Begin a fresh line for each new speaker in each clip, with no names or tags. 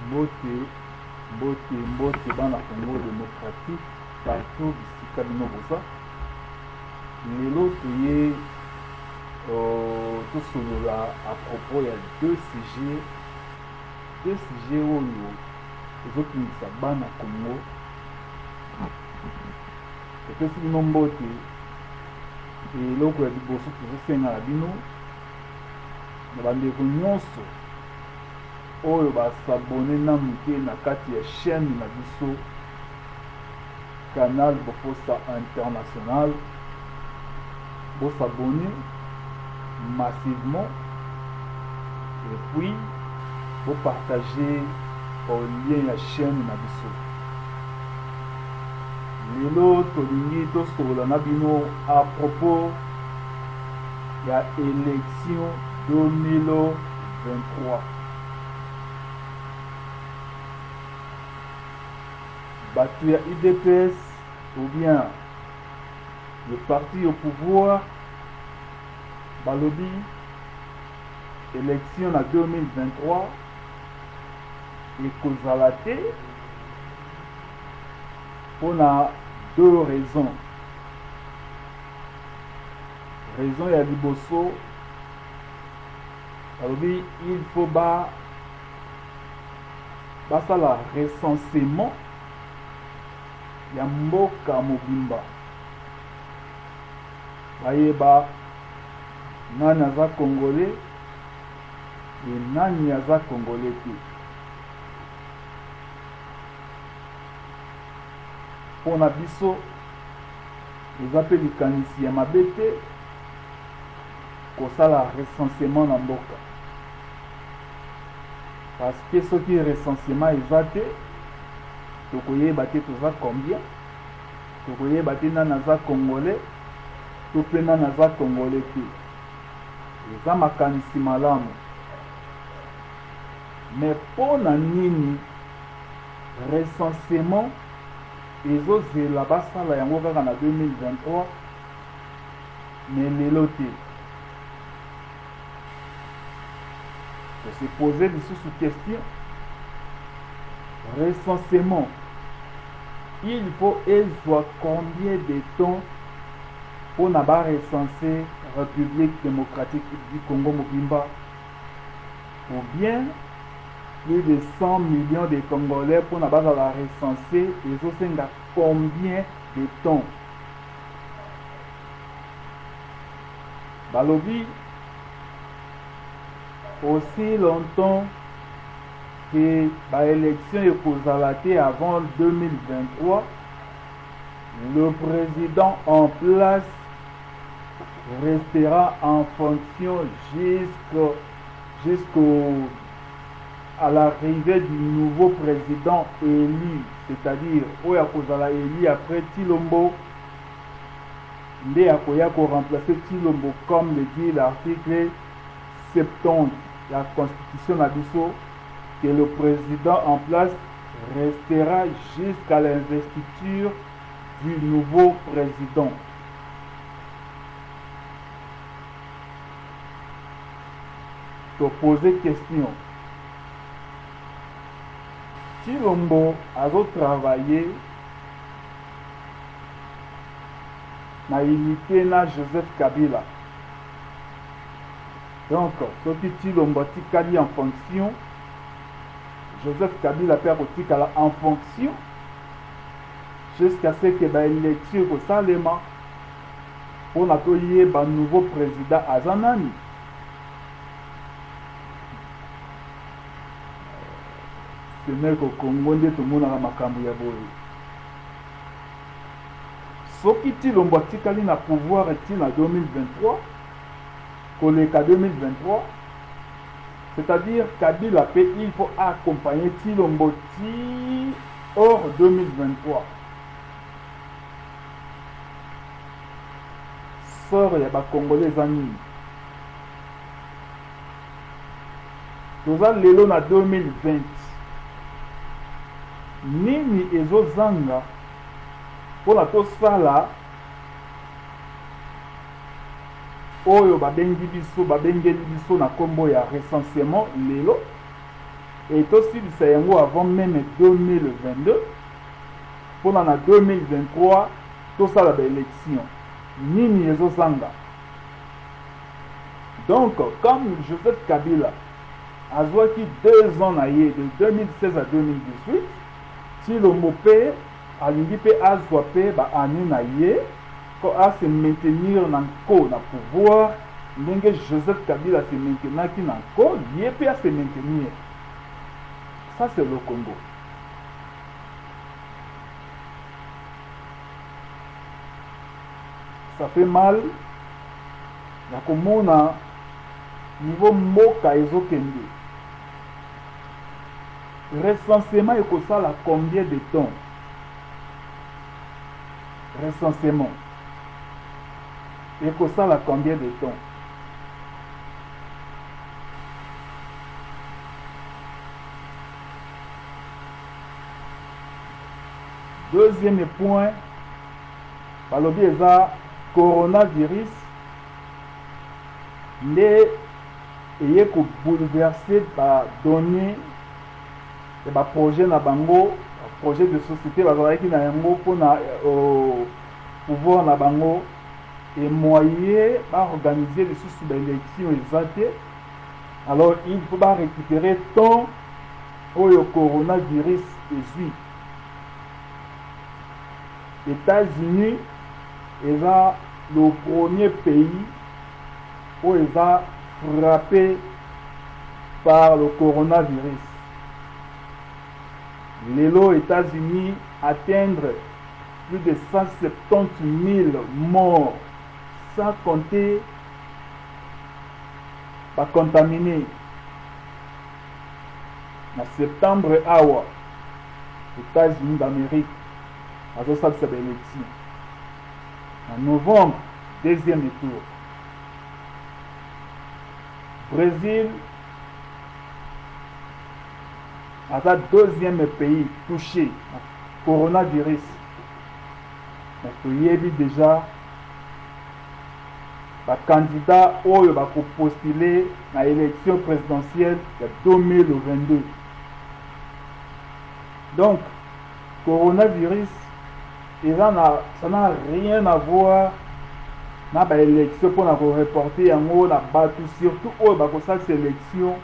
Mbote bana Congo démocratique partout bisika bino boza lelo toye tosolola à propos ya deux sujets oyo ezokimisa bana Congo epesi bino mbote eloko ya liboso tozosenga na bino na bandeko nyonso oyo basabone na muke na kati ya chaîne na biso Canal Bofosa International, vous s'abonnez massivement et puis vous partagez au lien la chaîne na biso. Lelo tolingi tosolola na bino à propos ya élection 2023. Battu à IDPS ou bien le parti au pouvoir, balobi élection en 2023 et kozala te pour deux raisons. Raison ya liboso balobi il faut ça la recensement ya mboka mobimba bayeba nani aza congolais et nani aza congolais te mpona biso eza mpe likanisi ya mabe te kosala recensement na mboka parce que soki recensement eza te tokoyeba te toza combien tokoyeba te nani aza congolais to mpe nani aza congolais te eza makanisi malamu mais mpona nini recensement ezozela basala yango kaka na 2023 mais lelo te de se poser lisusu question. Recensement, il faut soit combien de temps pour n'avoir recensé République démocratique du Congo Mobimba ou bien plus de 100 millions de Congolais pour n'avoir la recenser et aussi combien de temps. Balobi aussi longtemps que l'élection est causalité avant 2023, le président en place restera en fonction jusqu'à l'arrivée du nouveau président élu, c'est-à-dire Oya Kozala élu après Tshilombo, Nde Akoya ko remplacer Tshilombo comme le dit l'article 70 de la Constitution Nabiso, que le président en place restera jusqu'à l'investiture du nouveau président. Te poser question. Tshilombo a travaillé na unité na Joseph Kabila. Donc, ce qui Tshilombo tikali en fonction, Joseph Kabila perd en fonction jusqu'à ce que l'élection au Salema pour accueillir un nouveau président Azanani. Ce n'est qu'au Congo de tout le monde a makambu ya boye. Ce qui Tshilombo tikali na pouvoir est en 2023, collègue 2023. C'est-à-dire Kabila il faut accompagner Tshilombo hors 2023. Sort ya ba Congolais zani. Toza lelo na 2020. Nini ezozanga pour la tosala oyo babengeli biso na kombo ya recensement lelo et aussi du Sayango avant même 2022 pour en 2023 tout ça la élection nini ezosanga. Donc comme Joseph Kabila a joué 2 ans de 2016 à 2018 si le mopé a l'ingipé a joué ba année na ye ko a se maintenir na ko na pouvoir ndenge Joseph Kabila se maintenir qui na ko ye pe a se maintenir. Ça c'est le Congo. Ça fait mal ya komona niveau mboka ezokende. Recensement ekosala combien de temps? Recensement ekosala combien de temps? Deuxième point, balobi eza coronavirus nde eye ko bouleverser ba données et ba projet na bango, projet de société bazalaki na yango pona pouvoir na bango et moyen ba organiser les sous d'élection exacte. Alors il faut pas récupérer temps oyo coronavirus ezui. États-Unis est le premier pays où il va frappé par le coronavirus. Les États-Unis atteindre plus de 170 000 morts, sans compter pas contaminés. En septembre, awa, États-Unis d'Amérique, à ça c'est l'élection. En novembre, deuxième tour. Brésil, à sa deuxième pays touché au coronavirus. Donc, il y a déjà les candidats qui ont postulé à l'élection présidentielle de 2022. Donc, coronavirus, ça n'a rien à voir avec l'élection pour reporter en haut, surtout pour cette élection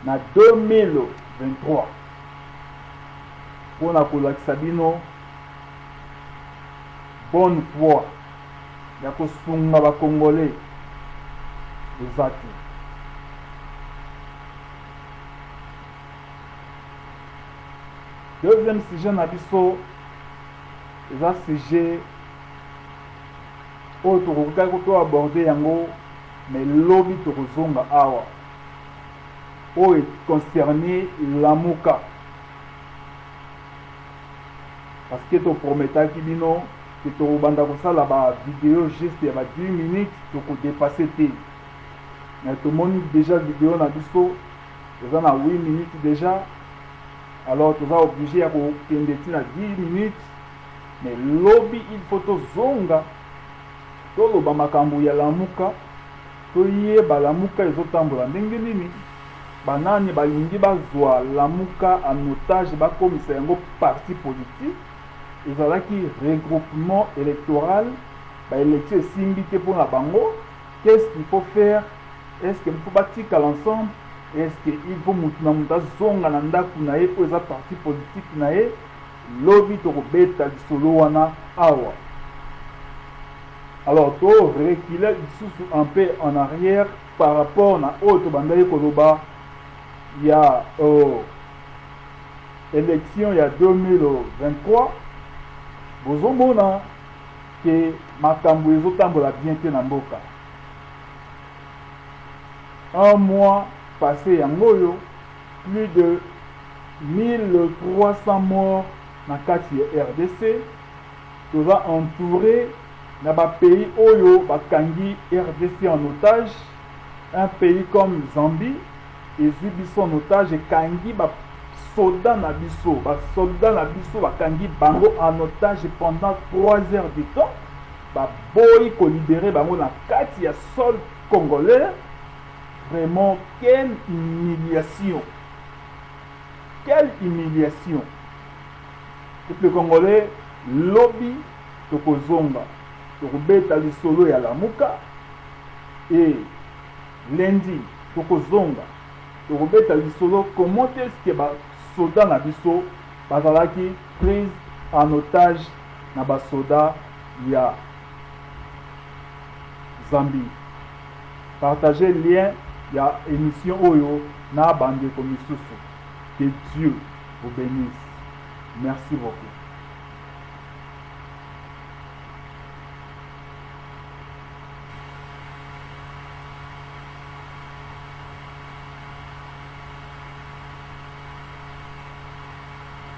en 2023. Pour la Sabino, bonne foi, il y a que les Congolais, les actes. Deuxième sujet, c'est un sujet où tu as abordé mais lobby de Rozonga Awa, où est concerné l'Amouka. Parce que tu promets que tu as la vidéo juste 10 minutes pour dépasser. Mais tout le monde déjà vidéo na biso, tu as 8 minutes déjà. Alors tu vas obligé à faire 10 minutes. Mais lobby il faut to zonga to loba makambo ya lamuka to yeba lamuka ezotambola ndenge nini banani balingi bazwa lamuka en otage bakomisa yango parti politique ezalaki regroupement électoral baélection esimbi te mpona bango. Qu'est-ce qu'il faut faire? Est-ce qu'il faut batika l'ensemble? Est-ce qu'il faut mutu na mutu azonga na ndako na ye po eza parti politique na ye? Lobby to beta solo wana awa. Alors to reculer un peu en arrière par rapport à autre bandaye koloba il y a élection il y a 2023 bozomona que makambo ezotambola bien te na mboka. Un mois passé yangoyo plus de 1300 morts dans le RDC, tu vas entourer dans un pays oyo bakangi RDC en otage, un pays comme Zambie, et Zubis en otage et kangi ba soldats na biso, bakangi bango en otage pendant 3 heures de temps, ba boy ko libérer bango na kati ya sol congolais. Vraiment quelle humiliation. quelle humiliation. Tout le Congolais, lobby, tokozonga, tokobeta lisolo ya lamuka, et lundi, tokozonga, tokobeta lisolo, comment est-ce que ba soda na biso, bazalaki prise en otage na ba soda ya Zambie. Partagez le lien, il y a émission Oyo, na bande comme Que Dieu vous bénisse. Merci beaucoup.